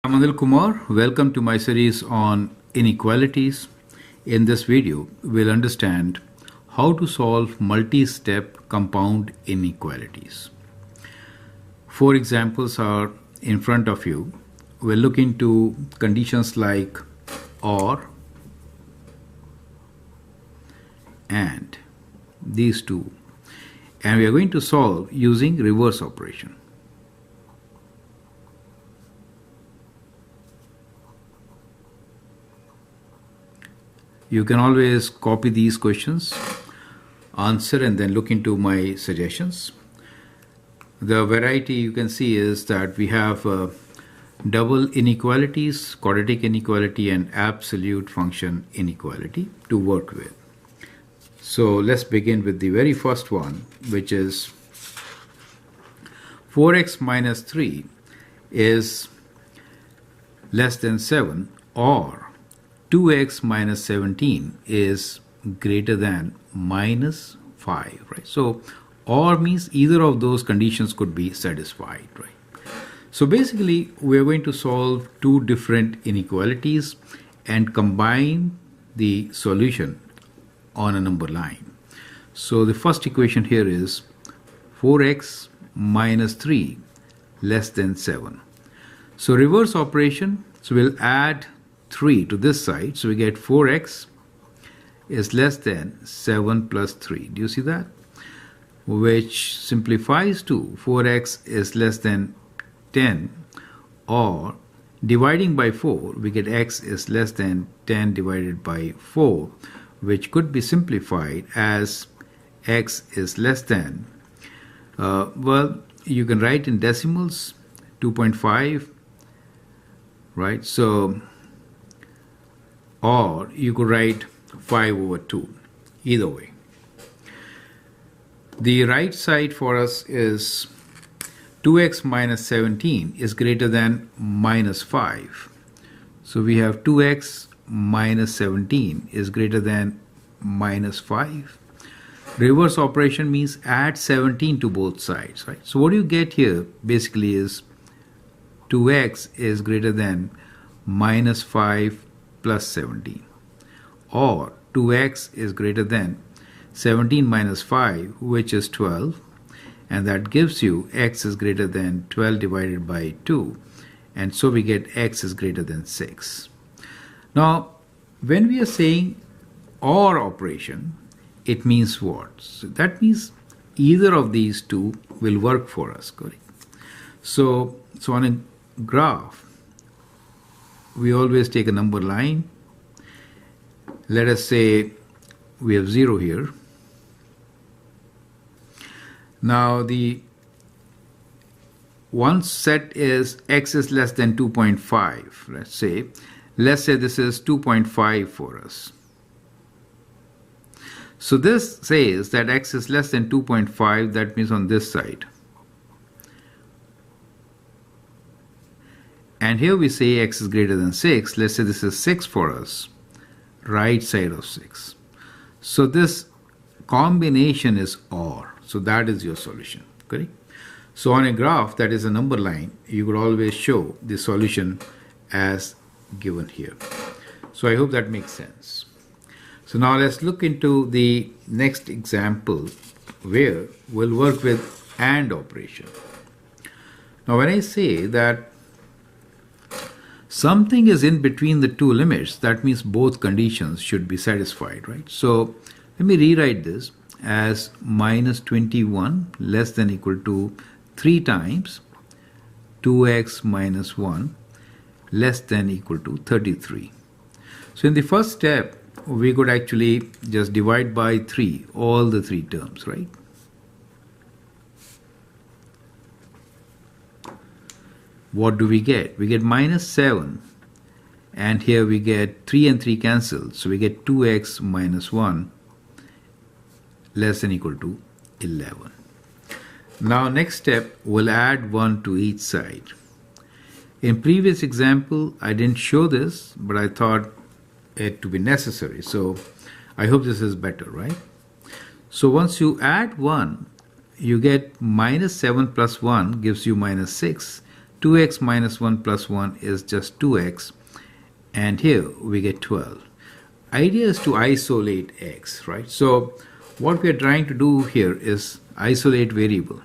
I'm Anil Kumar. Welcome to my series on inequalities. In this video, we'll understand how to solve multi-step compound inequalities. Four examples are in front of you. We'll look into conditions like or, and, these two. And we are going to solve using reverse operation. You can always copy these questions, answer, and then look into my suggestions. The variety you can see is that we have double inequalities, quadratic inequality, and absolute function inequality to work with. So let's begin with the very first one, which is 4x minus 3 is less than 7, or 2x minus 17 is greater than minus 5, right? So, or means either of those conditions could be satisfied, right? So basically, we're going to solve two different inequalities and combine the solution on a number line. So the first equation here is 4x minus 3 less than 7. So reverse operation, so we'll add 3 to this side, so we get 4x is less than 7 plus 3. Do you see that? Which simplifies to 4x is less than 10, or dividing by 4, we get x is less than 10 divided by 4, which could be simplified as x is less than, well, you can write in decimals 2.5, right? So, or you could write 5 over 2, either way. The right side for us is 2x minus 17 is greater than minus 5. So we have 2x minus 17 is greater than minus 5. Reverse operation means add 17 to both sides, right? So what you get here basically is 2x is greater than minus 5 plus 17, or 2x is greater than 17 minus 5, which is 12, and that gives you x is greater than 12 divided by 2, and so we get x is greater than 6. Now, when we are saying or operation, it means what? So that means either of these two will work for us, correct? So on a graph, we always take a number line. Let us say we have 0 here. Now the one set is x is less than 2.5. Let's say this is 2.5 for us. So this says that x is less than 2.5, that means on this side. And here we say x is greater than 6. Let's say this is 6 for us, right side of 6. So this combination is OR. So that is your solution, correct? So on a graph that is a number line, you could always show the solution as given here. So I hope that makes sense. So now let's look into the next example where we'll work with AND operation. Now when I say that something is in between the two limits, that means both conditions should be satisfied, right? So let me rewrite this as minus 21 less than equal to 3 times 2x minus 1 less than equal to 33. So in the first step, we could actually just divide by 3 all the 3 terms, right? What do we get? We get minus 7, and here we get 3 and 3 cancelled, so we get 2x minus 1 less than equal to 11. Now next step, we'll add 1 to each side. In previous example, I didn't show this, but I thought it to be necessary, so I hope this is better, right? So once you add 1, you get minus 7 plus 1 gives you minus 6. 2x minus 1 plus 1 is just 2x, and here we get 12. Idea is to isolate x, right? So what we are trying to do here is isolate variable.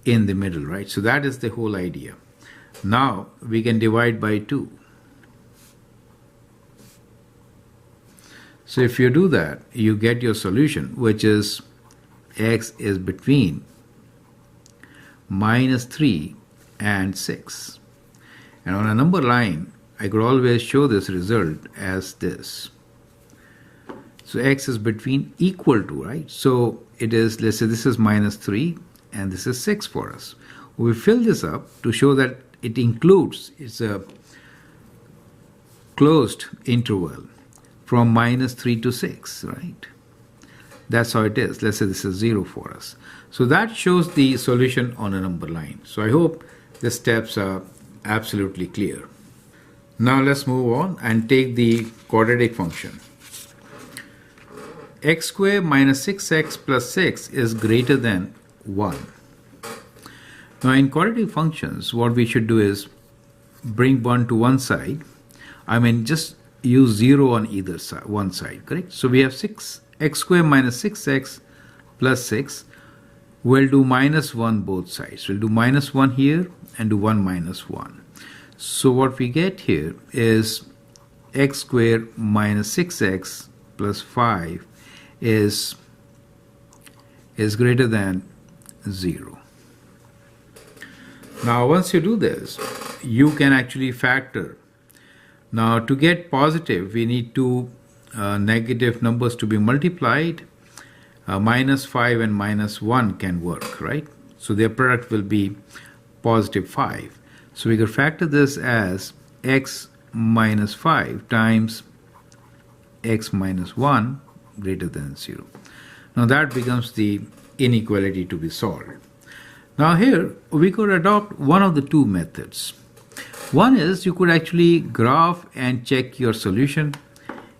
In the middle, right? So that is the whole idea. Now we can divide by 2. So if you do that, you get your solution, which is x is between minus 3 and 6. And on a number line, I could always show this result as this. So x is between equal to, right? So it is, let's say this is minus 3 and this is 6 for us. We fill this up to show that it includes, it's a closed interval from minus 3 to 6, right? That's how it is. Let's say this is 0 for us. So that shows the solution on a number line. So I hope the steps are absolutely clear. Now let's move on and take the quadratic function. X squared minus 6x plus 6 is greater than 1. Now in quadratic functions, what we should do is bring 1 to one side. I mean, just use 0 on either side, one side, correct? So we have x squared minus 6x plus 6. We'll do minus 1 both sides. We'll do minus 1 here and do 1 minus 1. So what we get here is x squared minus 6x plus 5 is greater than 0. Now once you do this, you can actually factor. Now to get positive, we need two negative numbers to be multiplied. Minus 5 and minus 1 can work, right? So their product will be positive 5. So we could factor this as x minus 5 times x minus 1 greater than 0. Now that becomes the inequality to be solved. Now here we could adopt one of the two methods. One is you could actually graph and check your solution.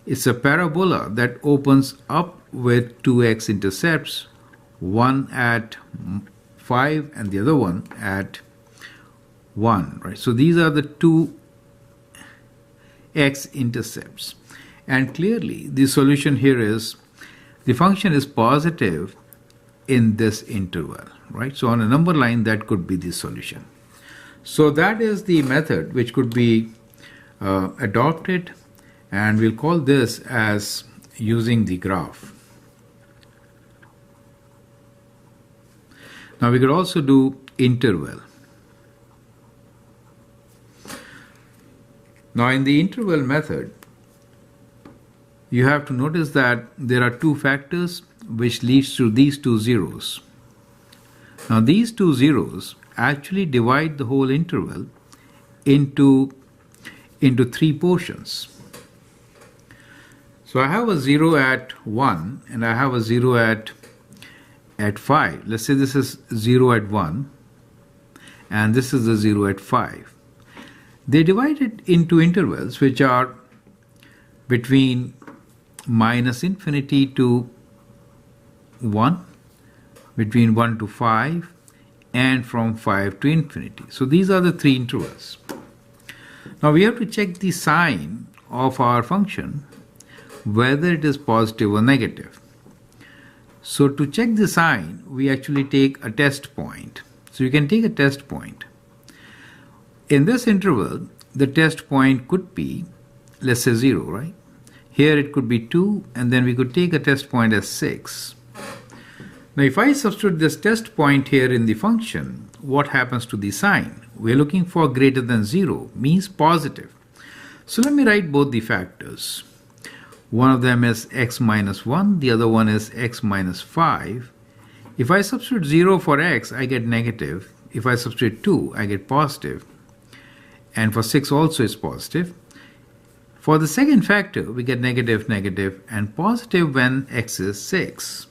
It's a parabola that opens up with 2x intercepts, one at 5 and the other one at 1, right? So these are the two x intercepts. And clearly the solution here is the function is positive in this interval, right? So on a number line, that could be the solution. So that is the method which could be adopted, and we'll call this as using the graph. Now we could also do interval. Now in the interval method, you have to notice that there are two factors which leads to these two zeros. Now these two zeros actually divide the whole interval into three portions. So I have a 0 at 1 and I have a 0 at 5. Let's say this is 0 at 1 and this is the 0 at 5. They divide it into intervals which are between minus infinity to 1, between 1 to 5, and from 5 to infinity. So these are the three intervals. Now we have to check the sign of our function, whether it is positive or negative. So to check the sign, we actually take a test point. So you can take a test point. In this interval, the test point could be, let's say 0, right? Here it could be 2, and then we could take a test point as 6. Now if I substitute this test point here in the function, what happens to the sign? We're looking for greater than 0, means positive. So let me write both the factors. One of them is x minus 1, the other one is x minus 5. If I substitute 0 for x, I get negative. If I substitute 2, I get positive. And for 6 also is positive. For the second factor, we get negative, negative, and positive when x is 6.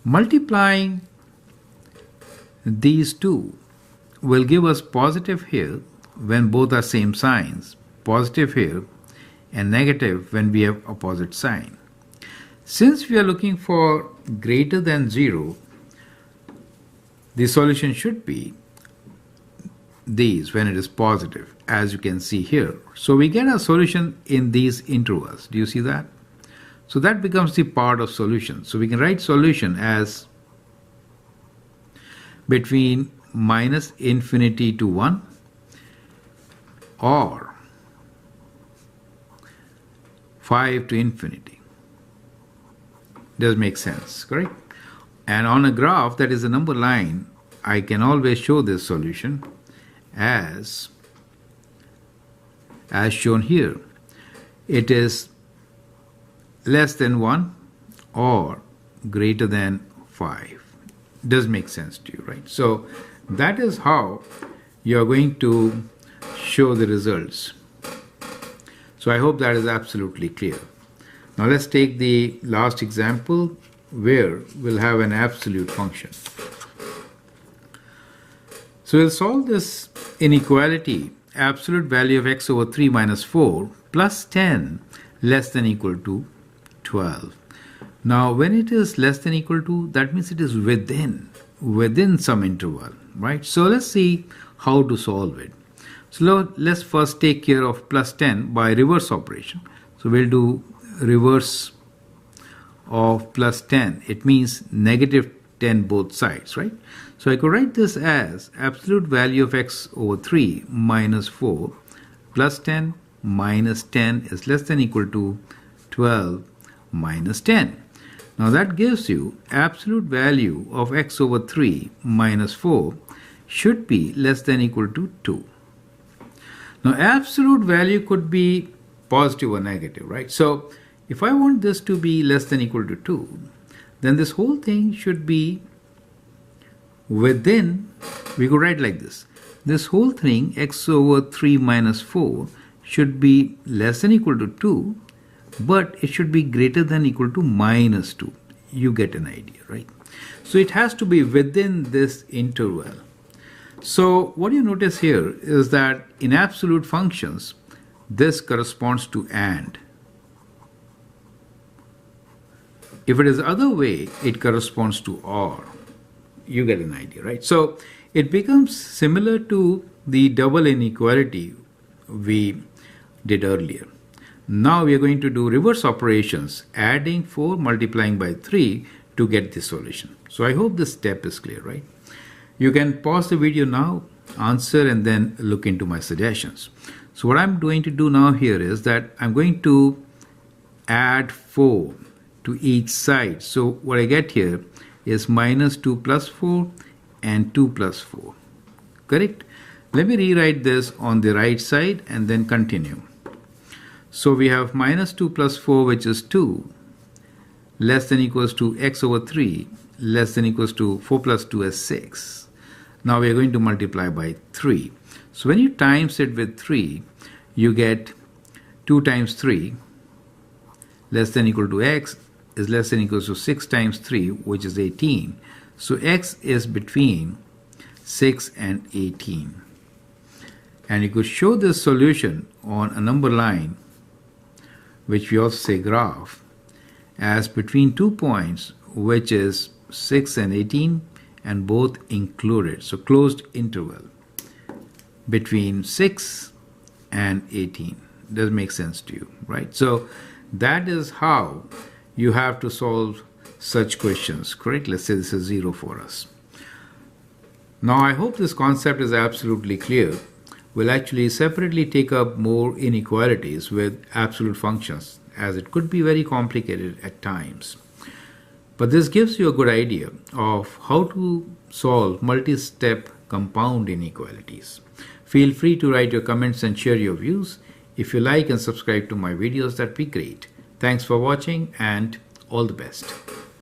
Multiplying these two will give us positive here when both are same signs, positive here, and negative when we have opposite sign. Since we are looking for greater than 0, the solution should be these when it is positive, as you can see here. So we get a solution in these intervals. Do you see that? So that becomes the part of solution. So we can write solution as between minus infinity to 1 or 5 to infinity. Does make sense, correct? And on a graph that is a number line, I can always show this solution as shown here. It is less than 1 or greater than 5. Does make sense to you, right? So that is how you are going to show the results. So I hope that is absolutely clear. Now let's take the last example where we'll have an absolute function. So we'll solve this inequality, absolute value of x over 3 minus 4 plus 10 less than equal to 12. Now when it is less than equal to, that means it is within some interval, right? So let's see how to solve it. So let's first take care of plus 10 by reverse operation. So we'll do reverse of plus 10. It means negative 10 both sides, right? So I could write this as absolute value of x over 3 minus 4 plus 10 minus 10 is less than equal to 12 minus 10. Now that gives you absolute value of x over 3 minus 4 should be less than equal to 2. Now absolute value could be positive or negative, right? So if I want this to be less than equal to 2, then this whole thing should be within, we could write like this. This whole thing, x over 3 minus 4, should be less than equal to 2, but it should be greater than equal to minus 2. You get an idea, right? So it has to be within this interval. So what you notice here is that in absolute functions, this corresponds to AND. If it is the other way, it corresponds to OR. You get an idea, right? So it becomes similar to the double inequality we did earlier. Now we are going to do reverse operations, adding 4 multiplying by 3 to get the solution. So I hope this step is clear, right? You can pause the video now, answer, and then look into my suggestions. So what I'm going to do now here is that I'm going to add 4 to each side. So what I get here is minus 2 plus 4 and 2 plus 4. Correct? Let me rewrite this on the right side and then continue. So we have minus 2 plus 4, which is 2, less than equals to x over 3, less than equals to 4 plus 2 is 6. Now we are going to multiply by 3. So when you times it with 3, you get 2 times 3 less than equal to x is less than equals to 6 times 3, which is 18. So x is between 6 and 18. And you could show this solution on a number line, which we also say graph, as between 2 points, which is 6 and 18, and both included. So closed interval between 6 and 18. Does make sense to you, right? So that is how you have to solve such questions, correct? Let's say this is 0 for us. Now I hope this concept is absolutely clear. We'll actually separately take up more inequalities with absolute functions, as it could be very complicated at times. But this gives you a good idea of how to solve multi-step compound inequalities. Feel free to write your comments and share your views. If you like and subscribe to my videos, that'd be great. Thanks for watching and all the best.